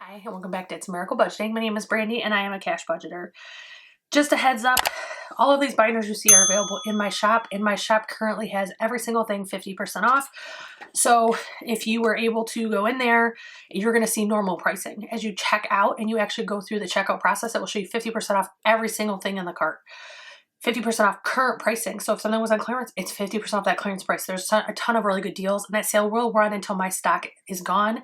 Hi, and welcome back to It's Miracle Budgeting. My name is Brandy, and I am a cash budgeter. Just a heads up, all of these binders you see are available in my shop. And my shop currently has every single thing 50% off. So if you were able to go in there, you're going to see normal pricing. As you check out and you actually go through the checkout process, it will show you 50% off every single thing in the cart. 50% off current pricing. So if something was on clearance, it's 50% off that clearance price. There's a ton of really good deals, and that sale will run until my stock is gone.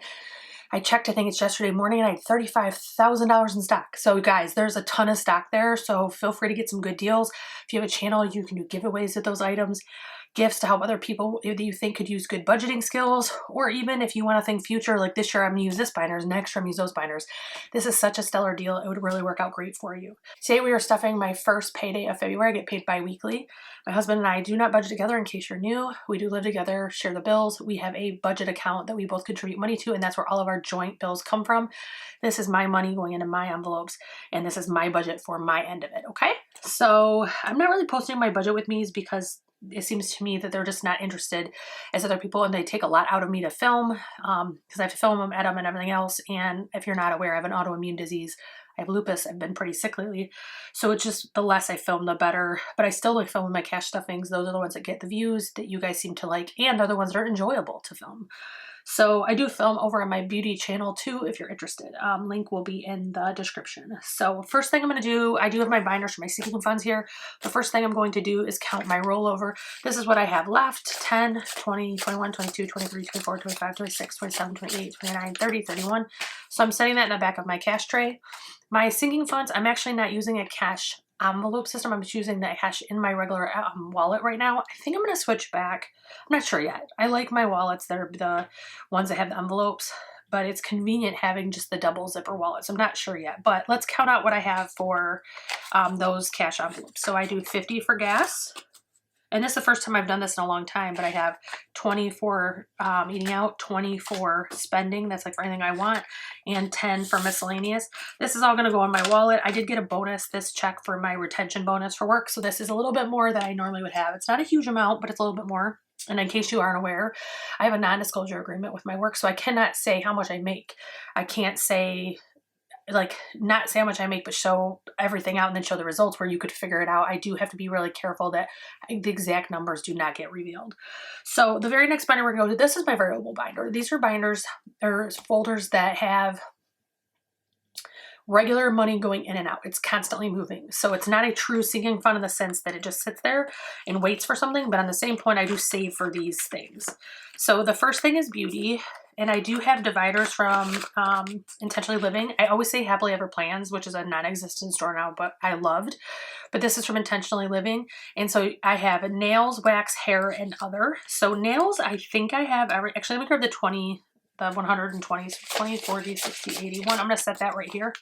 I checked, I think it's yesterday morning, and I had $35,000 in stock. So guys, there's a ton of stock there. So feel free to get some good deals. If you have a channel, you can do giveaways with those items, gifts to help other people that you think could use good budgeting skills, or even if you want to think future, like this year I'm gonna use this binders, next year I'm gonna use those binders. This is such a stellar deal. It would really work out great for you. Today we are stuffing my first payday of February. I get paid bi-weekly. My husband and I do not budget together, in case you're new. We do live together, share the bills. We have a budget account that we both contribute money to, and that's where all of our joint bills come from. This is my money going into my envelopes, and this is my budget for my end of it, okay? So I'm not really posting my budget with me's because it seems to me that they're just not interested as other people, and they take a lot out of me to film because I have to film them, edit them, and everything else. And if you're not aware, I have an autoimmune disease. I have lupus. I've been pretty sick lately. So it's just the less I film, the better. But I still like filming my cash stuffings. Those are the ones that get the views that you guys seem to like, and are the ones that are enjoyable to film. So I do film over on my beauty channel too, if you're interested. Link will be in the description. So first thing I'm going to do, I do have my binders for my sinking funds here. The first thing I'm going to do is count my rollover. This is what I have left: 10, 20, 21, 22, 23, 24, 25, 26, 27, 28, 29, 30, 31. So I'm setting that in the back of my cash tray. My sinking funds, I'm actually not using a cash envelope system. I'm just using the cash in my regular wallet right now. I think I'm going to switch back. I'm not sure yet. I like my wallets. They're the ones that have the envelopes, but it's convenient having just the double zipper wallet. So I'm not sure yet, but let's count out what I have for those cash envelopes. So I do 50 for gas. And this is the first time I've done this in a long time, but I have 20 for eating out, 20 for spending, that's like for anything I want, and 10 for miscellaneous. This is all going to go in my wallet. I did get a bonus, this check, for my retention bonus for work, so this is a little bit more than I normally would have. It's not a huge amount, but it's a little bit more. And in case you aren't aware, I have a non-disclosure agreement with my work, so I cannot say how much I make. I can't say, like, not say how much I make, but show everything out and then show the results where you could figure it out. I do have to be really careful that the exact numbers do not get revealed. So the very next binder we're going to go to, this is my variable binder. These are binders or folders that have regular money going in and out. It's constantly moving. So it's not a true sinking fund in the sense that it just sits there and waits for something. But on the same point, I do save for these things. So the first thing is beauty. And I do have dividers from Intentionally Living. I always say Happily Ever Plans, which is a non-existent store now, but I loved. But this is from Intentionally Living. And so I have nails, wax, hair, and other. So nails, I think I have every, actually let me grab the 20, the 120s, 20, 40, 60, 81. I'm going to set that right here.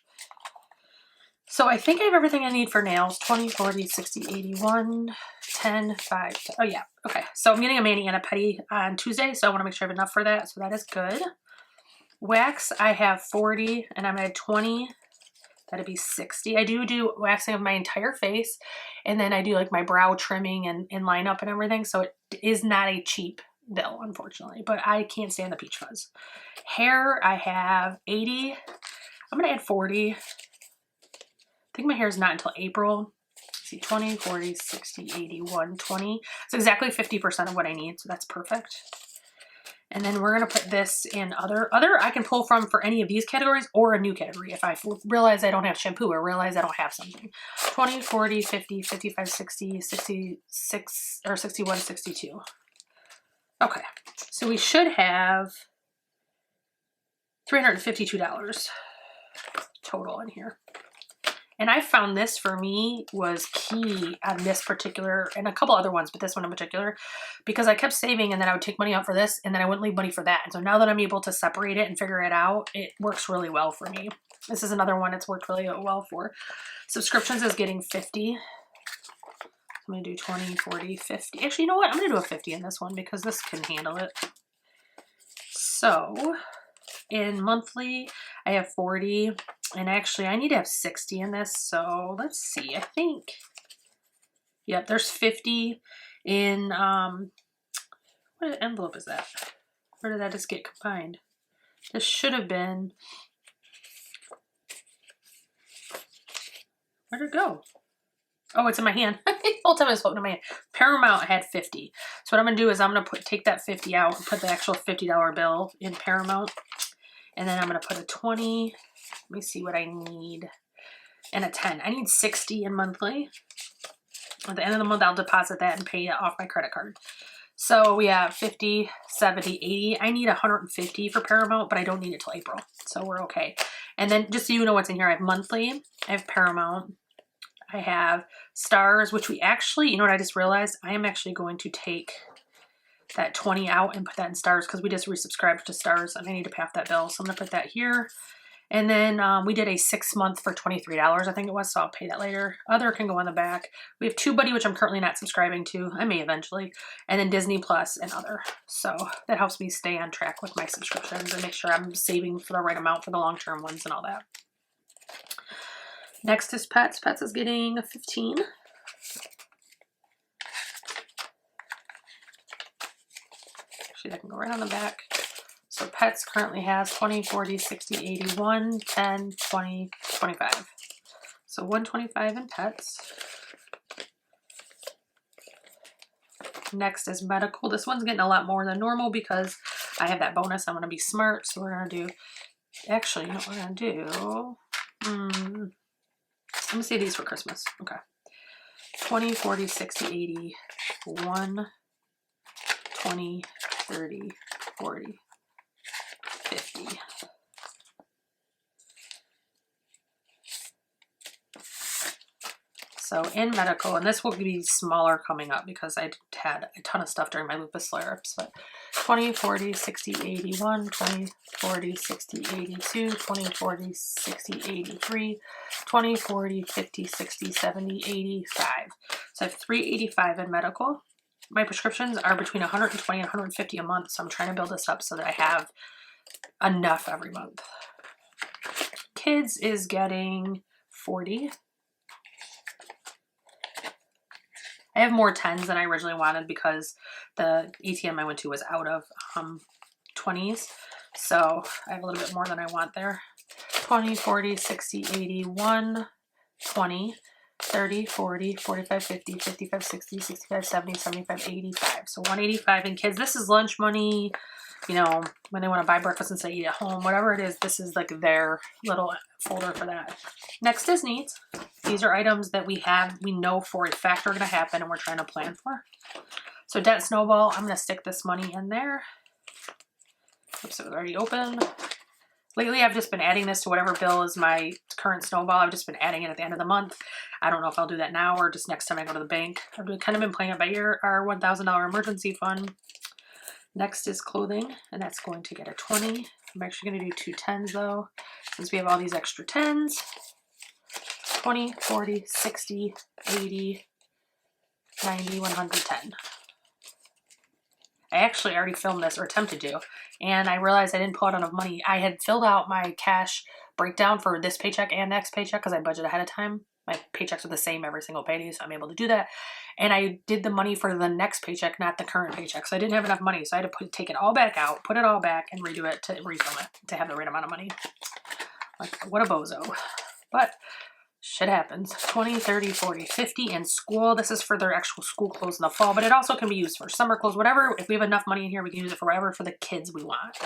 So I think I have everything I need for nails: 20, 40, 60, 81, 10, 5. Oh yeah. Okay. So I'm getting a mani and a pedi on Tuesday, so I want to make sure I have enough for that. So that is good. Wax, I have 40, and I'm going to add 20. That'd be 60. I do waxing of my entire face, and then I do like my brow trimming and line up and everything. So it is not a cheap bill, unfortunately, but I can't stand the peach fuzz. Hair, I have 80. I'm going to add 40. I think my hair is not until April. Let's see, 20, 40, 60, 80, 120. It's exactly 50% of what I need, so that's perfect. And then we're going to put this in other. Other I can pull from for any of these categories or a new category if I realize I don't have shampoo or realize I don't have something. 20, 40, 50, 55, 60, 66, or 61, 62. Okay, so we should have $352 total in here. And I found this for me was key on this particular, and a couple other ones, but this one in particular, because I kept saving and then I would take money out for this and then I wouldn't leave money for that. And so now that I'm able to separate it and figure it out, it works really well for me. This is another one it's worked really well for. Subscriptions is getting 50. I'm going to do 20, 40, 50. Actually, you know what? I'm going to do a 50 in this one because this can handle it. So in monthly, I have 40. And actually, I need to have 60 in this, so let's see. I think, yep, there's 50 in, what envelope is that? Where did that just get combined? This should have been Where'd it go? Oh, it's in my hand. The whole time I was floating in my hand. Paramount had 50. So what I'm going to do is I'm going to take that 50 out and put the actual $50 bill in Paramount. And then I'm going to put a 20. Let me see what I need. And a 10. I need 60 in monthly. At the end of the month, I'll deposit that and pay it off my credit card. So we have 50, 70, 80. I need 150 for Paramount, but I don't need it till April. So we're okay. And then just so you know what's in here, I have monthly. I have Paramount. I have Stars, which we actually, you know what I just realized? I am actually going to take that 20 out and put that in Stars because we just resubscribed to Stars and I need to pay off that bill. So I'm going to put that here. And then we did a 6-month for $23, I think it was, so I'll pay that later. Other can go on the back. We have TubeBuddy, which I'm currently not subscribing to. I may eventually. And then Disney Plus and other. So that helps me stay on track with my subscriptions and make sure I'm saving for the right amount for the long-term ones and all that. Next is Pets. Pets is getting 15. Actually, that can go right on the back. So Pets currently has 20, 40, 60, 80, 1, 10, 20, 25. So 125 in Pets. Next is Medical. This one's getting a lot more than normal because I have that bonus. I'm going to be smart. So we're going to do, actually, you know what we're going to do? I'm going to say these for Christmas. Okay. 20, 40, 60, 80, 1, 20, 30, 40, 50. So in Medical, and this will be smaller coming up because I had a ton of stuff during my lupus flare-ups, but 20, 40, 60, 81, 20, 40, 60, 82, 20, 40, 60, 83, 20, 40, 50, 60, 70, 85. So I have 385 in Medical. My prescriptions are between 120 and 150 a month, so I'm trying to build this up so that I have enough every month. Kids is getting 40. I have more 10s than I originally wanted because the ATM I went to was out of 20s. So I have a little bit more than I want there. 20, 40, 60, 80, 1, 20, 30, 40, 45, 50, 55, 60, 65, 70, 75, 85. So 185 in kids. This is lunch money, you know, when they want to buy breakfast and say eat at home, whatever it is, this is like their little folder for that. Next is needs. These are items that we know for a fact are going to happen and we're trying to plan for. So debt snowball, I'm going to stick this money in there. Oops, it was already open. Lately, I've just been adding this to whatever bill is my current snowball. I've just been adding it at the end of the month. I don't know if I'll do that now or just next time I go to the bank. I've kind of been playing it by ear. Our $1,000 emergency fund. Next is clothing, and that's going to get a 20. I'm actually going to do 2 10s though, since we have all these extra 10s. 20, 40, 60, 80, 90, 110. I actually already filmed this, or attempted to, and I realized I didn't pull out enough money. I had filled out my cash breakdown for this paycheck and next paycheck because I budget ahead of time. My paychecks are the same every single payday, so I'm able to do that. And I did the money for the next paycheck, not the current paycheck. So I didn't have enough money, so I had to take it all back out, put it all back, and redo it to refilm it to have the right amount of money. Like, what a bozo. But shit happens. 20, 30, 40, 50 in school. This is for their actual school clothes in the fall, but it also can be used for summer clothes, whatever. If we have enough money in here, we can use it for whatever for the kids we want.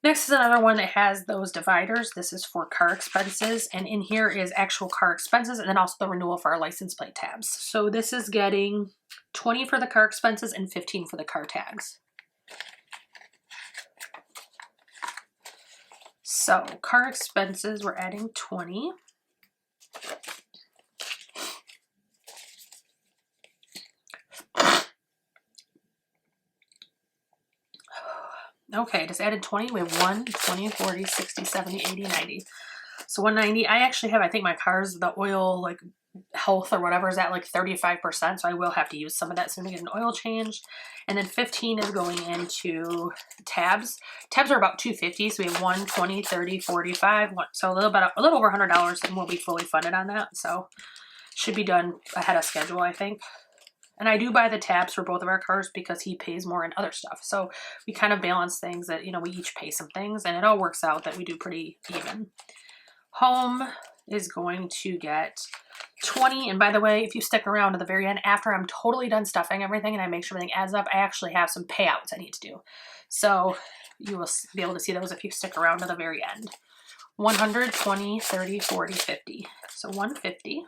Next is another one that has those dividers. This is for car expenses, and in here is actual car expenses and then also the renewal for our license plate tabs. So this is getting 20 for the car expenses and 15 for the car tags. So car expenses, we're adding 20. Okay, just added 20. We have 1, 20, 40, 60, 70, 80, 90. So 190. I actually have, I think my car's, the oil, like health or whatever is at like 35%. So I will have to use some of that soon to get an oil change. And then 15 is going into tabs. Tabs are about $250. So we have 1, 20, 30, 45. So a little over $100 and we'll be fully funded on that. So should be done ahead of schedule, I think. And I do buy the tabs for both of our cars because he pays more in other stuff. So we kind of balance things that, you know, we each pay some things and it all works out that we do pretty even. Home is going to get 20. And by the way, if you stick around to the very end, after I'm totally done stuffing everything and I make sure everything adds up, I actually have some payouts I need to do. So you will be able to see those if you stick around to the very end. 100, 20, 30, 40, 50. So 150.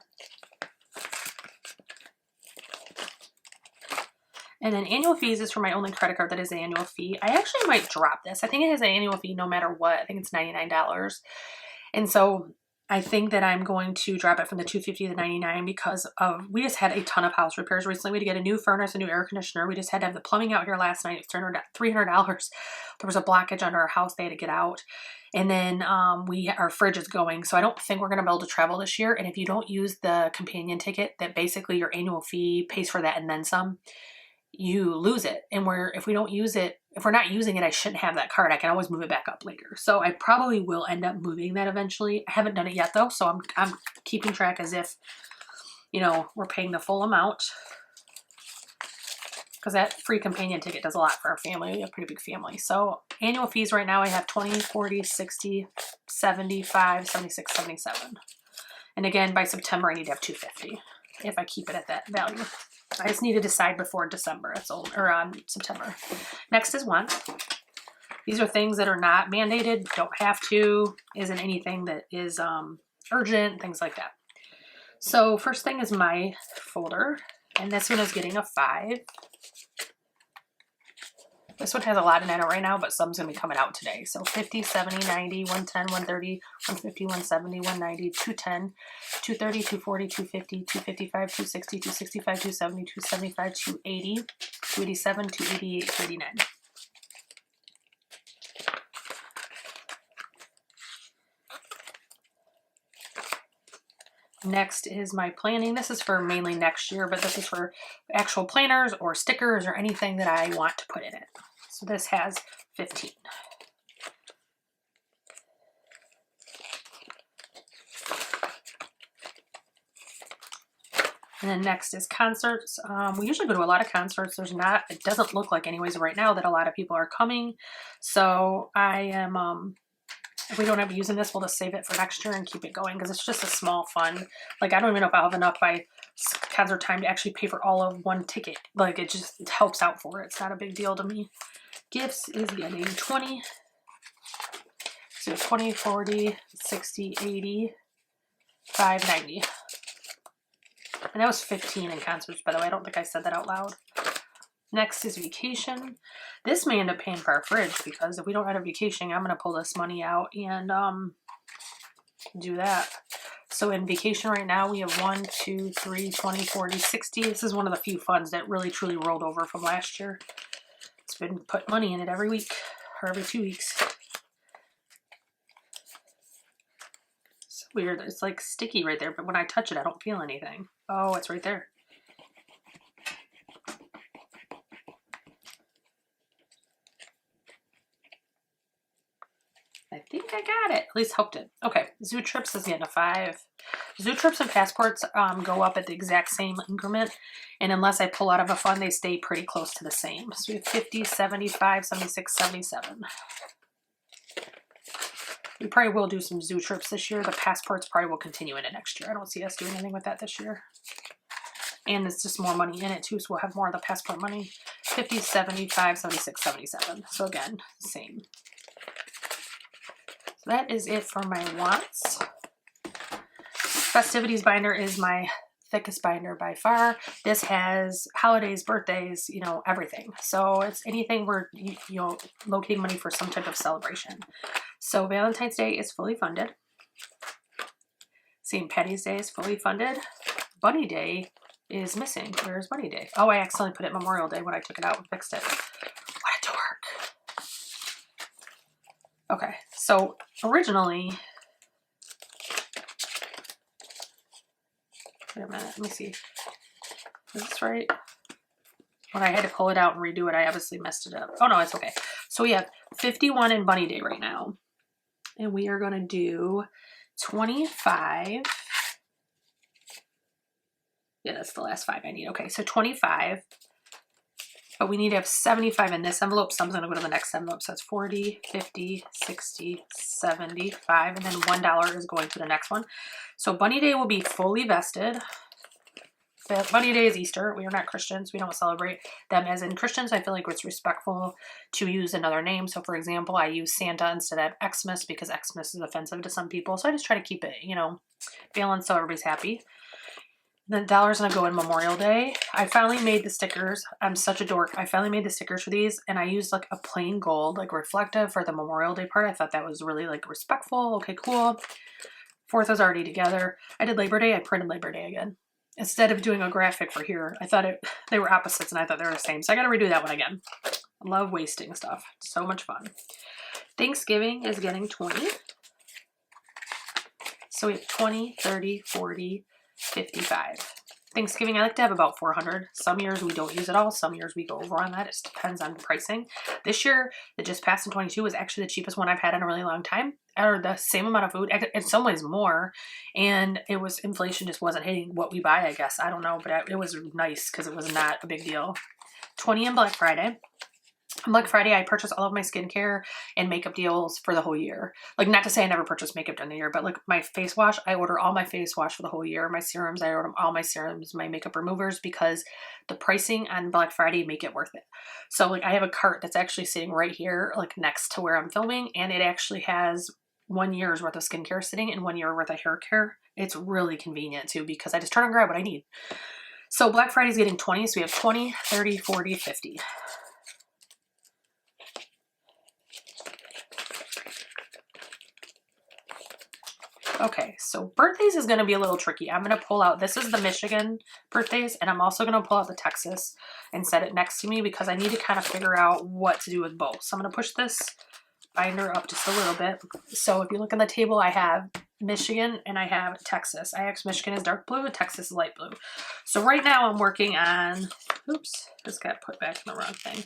And then annual fees is for my only credit card that is the annual fee. I actually might drop this. I think it has an annual fee no matter what. I think it's $99. And so I think that I'm going to drop it from the $250 to $99 because of, we just had a ton of house repairs recently. We had to get a new furnace, a new air conditioner. We just had to have the plumbing out here last night. It's $300. There was a blockage under our house. They had to get out. And then our fridge is going. So I don't think we're going to be able to travel this year. And if you don't use the companion ticket, that basically your annual fee pays for that and then some, you lose it. And if we don't use it, if we're not using it, I shouldn't have that card. I can always move it back up later. So I probably will end up moving that eventually. I haven't done it yet though. So I'm keeping track as if, you know, we're paying the full amount, because that free companion ticket does a lot for our family. We have a pretty big family. So annual fees right now, I have 20, 40, 60, 75, 76, 77. And again, by September, I need to have 250 if I keep it at that value. I just need to decide before December. It's old, or September. Next is one. These are things that are not mandated, don't have to, isn't anything that is urgent, things like that. So first thing is my folder, and this one is getting a 5. This one has a lot in it right now, but some's going to be coming out today. So 50, 70, 90, 110, 130, 150, 170, 190, 210, 230, 240, 250, 255, 260, 265, 270, 275, 280, 287, 288, 289. Next is my planning. This is for mainly next year, but this is for actual planners or stickers or anything that I want to put in it. So this has 15. And then next is concerts. We usually go to a lot of concerts. It doesn't look like anyways right now that a lot of people are coming. So I am, if we don't have using this, we'll just save it for next year and keep it going because it's just a small fund. Like I don't even know if I'll have enough by concert time to actually pay for all of one ticket. Like it helps out for it. It's not a big deal to me. Gifts is getting 20. So 20, 40, 60, 80, 5, 90. And that was 15 in concerts, by the way. I don't think I said that out loud. Next is vacation. This may end up paying for our fridge because if we don't have a vacation, I'm going to pull this money out and do that. So in vacation right now, we have 1, 2, 3, 20, 40, 60. This is one of the few funds that really truly rolled over from last year. It's been put money in it every week or every 2 weeks. It's weird. It's like sticky right there, but when I touch it, I don't feel anything. Oh, it's right there. I think I got it. At least hoped it. Okay, zoo trips is getting a 5. Zoo trips and passports go up at the exact same increment. And unless I pull out of a fund, they stay pretty close to the same. So we have 50, 75, 76, 77. We probably will do some zoo trips this year. The passports probably will continue into next year. I don't see us doing anything with that this year. And it's just more money in it too, so we'll have more of the passport money. 50, 75, 76, 77. So again, same. So that is it for my wants. Festivities binder is my thickest binder by far. This has holidays, birthdays, you know, everything. So it's anything we're, you know, locating money for some type of celebration. So Valentine's Day is fully funded. St. Patty's Day is fully funded. Bunny Day is missing. Where's Bunny Day? Oh, I accidentally put it Memorial Day when I took it out and fixed it. What a dork. Okay, so originally, wait a minute, let me see. Is this right? When I had to pull it out and redo it, I obviously messed it up. Oh no, it's okay. So we have 51 in Bunny Day right now. And we are going to do 25. Yeah, that's the last 5 I need. Okay, so 25. But we need to have 75 in this envelope. So I'm going to go to the next envelope. So that's 40, 50, 60, 75. And then $1 is going to the next one. So Bunny Day will be fully vested. Bunny Day is Easter. We are not Christians. We don't celebrate them as in Christians. I feel like it's respectful to use another name. So for example, I use Santa instead of Xmas because Xmas is offensive to some people. So I just try to keep it, you know, balanced so everybody's happy. The $1's gonna go in Memorial Day. I finally made the stickers. I'm such a dork. I finally made the stickers for these and I used like a plain gold, like reflective for the Memorial Day part. I thought that was really like respectful. Okay, cool. 4th was already together. I did Labor Day. I printed Labor Day again. Instead of doing a graphic for here, I thought they were opposites and I thought they were the same. So I got to redo that one again. I love wasting stuff. So much fun. Thanksgiving is getting 20. So we have 20, 30, 40, 55. Thanksgiving, I like to have about 400. Some years we don't use it all. Some years we go over on that. It just depends on pricing. This year, that just passed in 22 was actually the cheapest one I've had in a really long time. Or the same amount of food, in some ways more. And it was, inflation just wasn't hitting what we buy, I guess. I don't know, but it was nice because it was not a big deal. 20 on Black Friday. On Black Friday, I purchased all of my skincare and makeup deals for the whole year. Like, not to say I never purchased makeup during the year, but like my face wash, I order all my face wash for the whole year. My serums, I order all my serums, my makeup removers, because the pricing on Black Friday make it worth it. So like I have a cart that's actually sitting right here, like next to where I'm filming, and it actually has 1 year's worth of skincare sitting and 1 year worth of hair care. It's really convenient too, because I just turn and grab what I need. So Black Friday's getting 20. So we have 20, 30, 40, 50. Okay, so birthdays is going to be a little tricky. I'm going to pull out, this is the Michigan birthdays, and I'm also going to pull out the Texas and set it next to me because I need to kind of figure out what to do with both. So I'm going to push this binder up just a little bit. So if you look on the table, I have Michigan and I have Texas. Michigan is dark blue and Texas is light blue. So right now I'm working on, oops, this got put back in the wrong thing.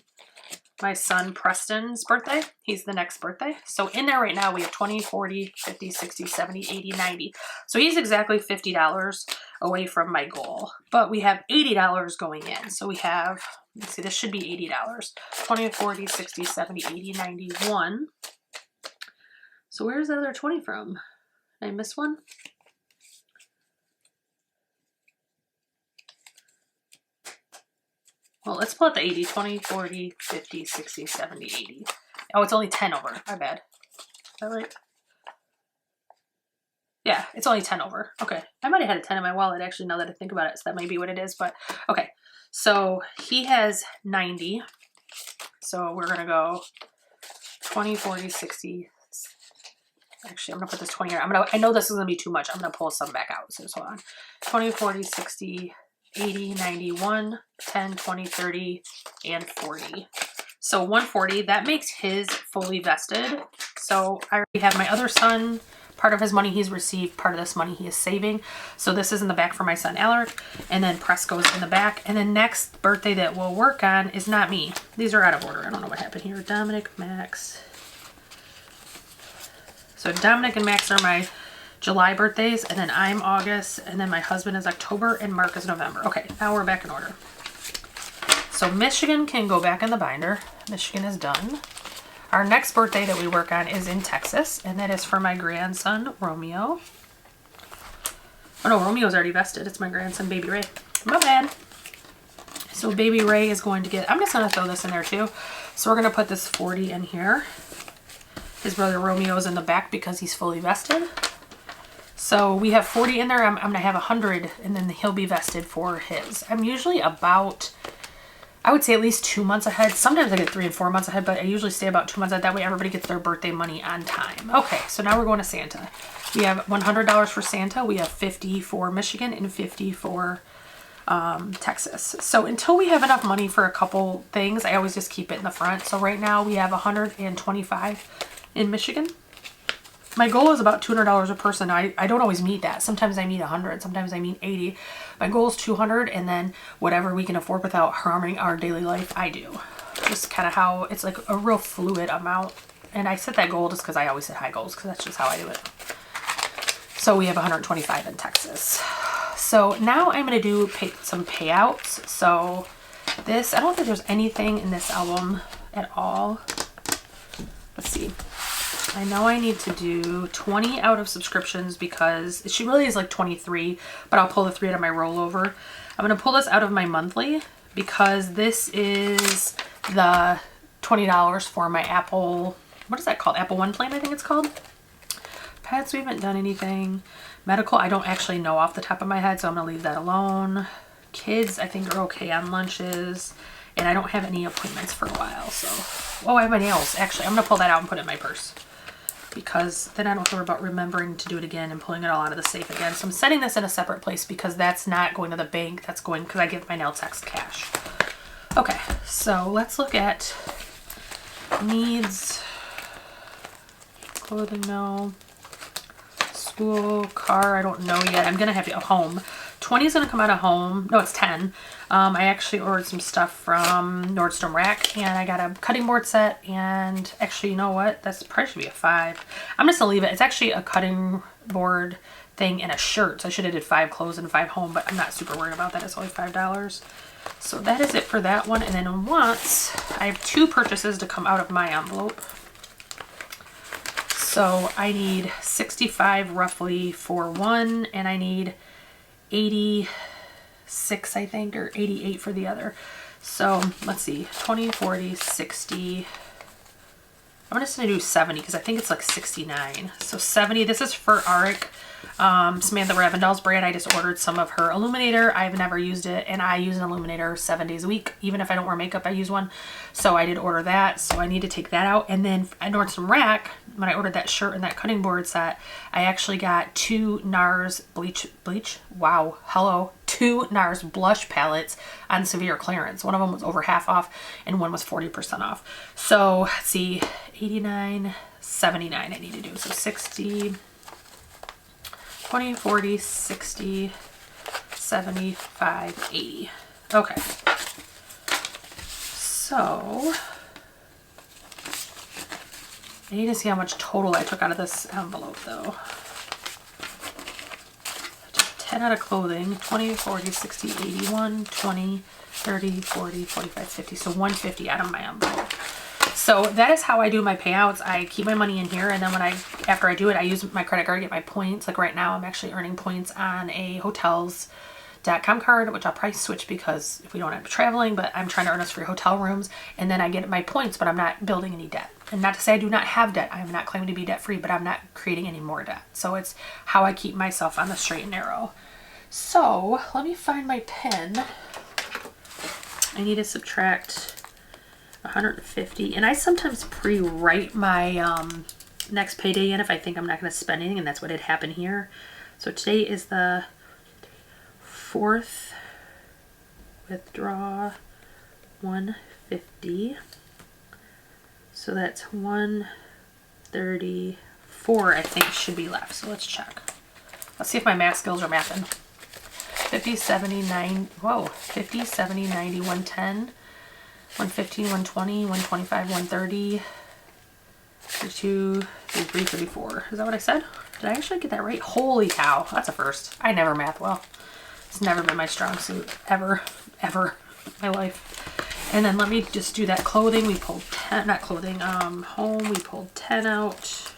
My son Preston's birthday. He's the next birthday. So in there right now we have 20, 40, 50, 60, 70, 80, 90. So he's exactly $50 away from my goal. But we have $80 going in. So we have, let's see, this should be $80. 20, 40, 60, 70, 80, 91. So where's the other 20 from? Did I miss one? Well, let's pull out the 80, 20, 40, 50, 60, 70, 80. Oh, it's only 10 over. My bad. Is that right? Yeah, it's only 10 over. Okay. I might have had a 10 in my wallet, actually, now that I think about it. So that might be what it is. But, okay. So he has 90. So we're going to go 20, 40, 60. Actually, I'm going to put this 20 here. I know this is going to be too much. I'm going to pull some back out. So just hold on. 20, 40, 60, 80, 91, 10, 20, 30, and 40. So 140, that makes his fully vested. So I already have my other son, part of his money he's received, part of this money he is saving. So this is in the back for my son Alaric, and then Presco's in the back. And then next birthday that we'll work on is not me. These are out of order. I don't know what happened here. Dominic, Max. So Dominic and Max are my July birthdays, and then I'm August, and then my husband is October, and Mark is November. Okay, now we're back in order. So Michigan can go back in the binder. Michigan is done. Our next birthday that we work on is in Texas, and that is for my grandson, Romeo. Oh no, Romeo's already vested. It's my grandson, Baby Ray. My bad. So Baby Ray is going to get, I'm just going to throw this in there too. So we're going to put this 40 in here. His brother Romeo's in the back because he's fully vested. So we have 40 in there. I'm going to have 100, and then he'll be vested for his. I'm usually about, I would say at least 2 months ahead. Sometimes I get 3 and 4 months ahead, but I usually stay about 2 months ahead. That way everybody gets their birthday money on time. Okay, so now we're going to Santa. We have $100 for Santa. We have 50 for Michigan and 50 for Texas. So until we have enough money for a couple things, I always just keep it in the front. So right now we have 125 in Michigan. My goal is about $200 a person. I don't always meet that. Sometimes I meet 100, sometimes I meet 80. My goal is 200, and then whatever we can afford without harming our daily life, I do. Just kind of how, it's like a real fluid amount. And I set that goal just because I always set high goals, because that's just how I do it. So we have 125 in Texas. So now I'm going to do some payouts. So This, I don't think there's anything in this album at all. Let's see. I know I need to do 20 out of subscriptions because she really is like 23, but I'll pull the 3 out of my rollover. I'm going to pull this out of my monthly because this is the $20 for my Apple, what is that called? Apple One plan, I think it's called. Pets, we haven't done anything. Medical, I don't actually know off the top of my head, so I'm going to leave that alone. Kids, I think are okay on lunches. And I don't have any appointments for a while, so. Oh, I have my nails. Actually, I'm going to pull that out and put it in my purse. Because then I don't have to worry about remembering to do it again and pulling it all out of the safe again. So I'm setting this in a separate place because that's not going to the bank. That's going, because I give my nail techs cash. Okay, so let's look at needs. Clothing, no. School, car, I don't know yet. I'm going to have to, home. 20 is going to come out of home. No, it's 10. I actually ordered some stuff from Nordstrom Rack, and I got a cutting board set, and actually, you know what? That's probably should be a 5. I'm just going to leave it. It's actually a cutting board thing and a shirt. So I should have did 5 clothes and 5 home, but I'm not super worried about that. It's only $5. So that is it for that one. And then once, I have 2 purchases to come out of my envelope. So I need 65 roughly for one, and I need 86, I think, or 88 for the other. So let's see, 20, 40, 60. I'm just gonna do 70 because I think it's like 69. So 70, this is for Arik, Samantha Ravendell's brand. I just ordered some of her illuminator. I've never used it, and I use an illuminator 7 days a week. Even if I don't wear makeup, I use one. So I did order that, so I need to take that out. And then at Nordstrom Rack, when I ordered that shirt and that cutting board set, I actually got 2 NARS bleach, wow, hello, 2 NARS blush palettes on severe clearance. One of them was over half off, and one was 40% off. So let's see, 89, 79 I need to do. So 60, 20, 40, 60, 75, 80. Okay. So I need to see how much total I took out of this envelope though. I took 10 out of clothing, 20, 40, 60, 81, 20, 30, 40, 45, 50. So 150 out of my envelope. So that is how I do my payouts. I keep my money in here, and then after I do it, I use my credit card to get my points. Like right now, I'm actually earning points on a hotels.com card, which I'll probably switch because if we don't end up traveling, but I'm trying to earn us free hotel rooms, and then I get my points, but I'm not building any debt. And not to say I do not have debt. I am not claiming to be debt free, but I'm not creating any more debt. So it's how I keep myself on the straight and narrow. So let me find my pen. I need to subtract 150, and I sometimes pre-write my next payday in if I think I'm not going to spend anything, and that's what had happened here. So today is the 4th. Withdraw 150. So that's 134 I think should be left. So let's check. Let's see if my math skills are mathing. 50, 70, 9, whoa, 50, 70, 90, 110. 115, 120, 125, 130, 32, 33, 34. Is that what I said? Did I actually get that right? Holy cow, that's a first. I never math well. It's never been my strong suit, ever in my life. And then let me just do that clothing. We pulled 10, not clothing, home, we pulled 10 out.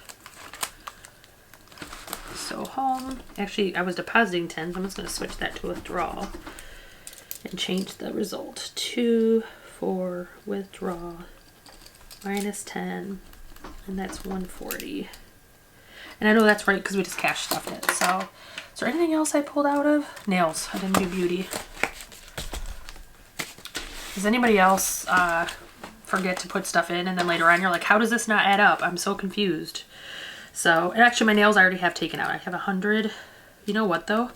So home, actually I was depositing 10, so I'm just gonna switch that to withdrawal and change the result. 2, 4, withdraw, minus 10, and that's 140. And I know that's right because we just cash stuffed it. So is there anything else I pulled out of? Nails. I didn't do beauty. Does anybody else forget to put stuff in and then later on you're like, how does this not add up? I'm so confused. So, and actually my nails I already have taken out. I have 100. You know what though?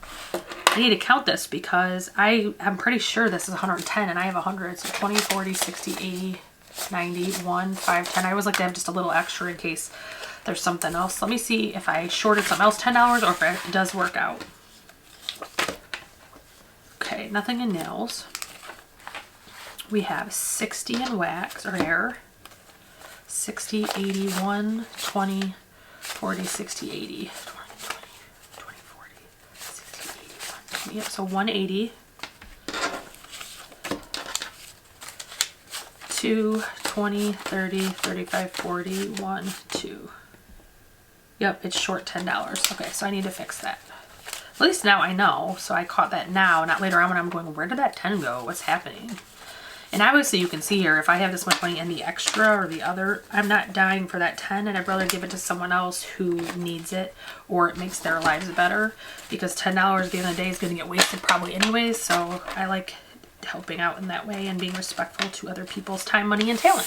I need to count this because I'm pretty sure this is 110 and I have 100. So 20, 40, 60, 80, 90, 1, 5, 10. I always like to have just a little extra in case there's something else. Let me see if I shorted something else $10 or if it does work out. Okay, nothing in nails. We have 60 in wax or hair. 60, 81, 20, 40, 60, 80. Yep, so 180. 2, 20, 30, 35, 40, 1, 2. Yep, it's short $10. Okay, so I need to fix that. At least now I know. So I caught that now, not later on when I'm going, where did that 10 go? What's happening? And obviously you can see here, if I have this much money and the extra or the other, I'm not dying for that 10, and I'd rather give it to someone else who needs it or it makes their lives better, because $10 at the end of the day is going to get wasted probably anyways. So I like helping out in that way and being respectful to other people's time, money, and talent.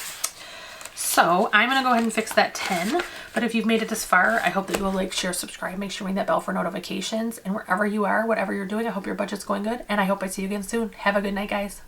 So I'm going to go ahead and fix that 10. But if you've made it this far, I hope that you will like, share, subscribe, make sure to ring that bell for notifications. And wherever you are, whatever you're doing, I hope your budget's going good. And I hope I see you again soon. Have a good night, guys.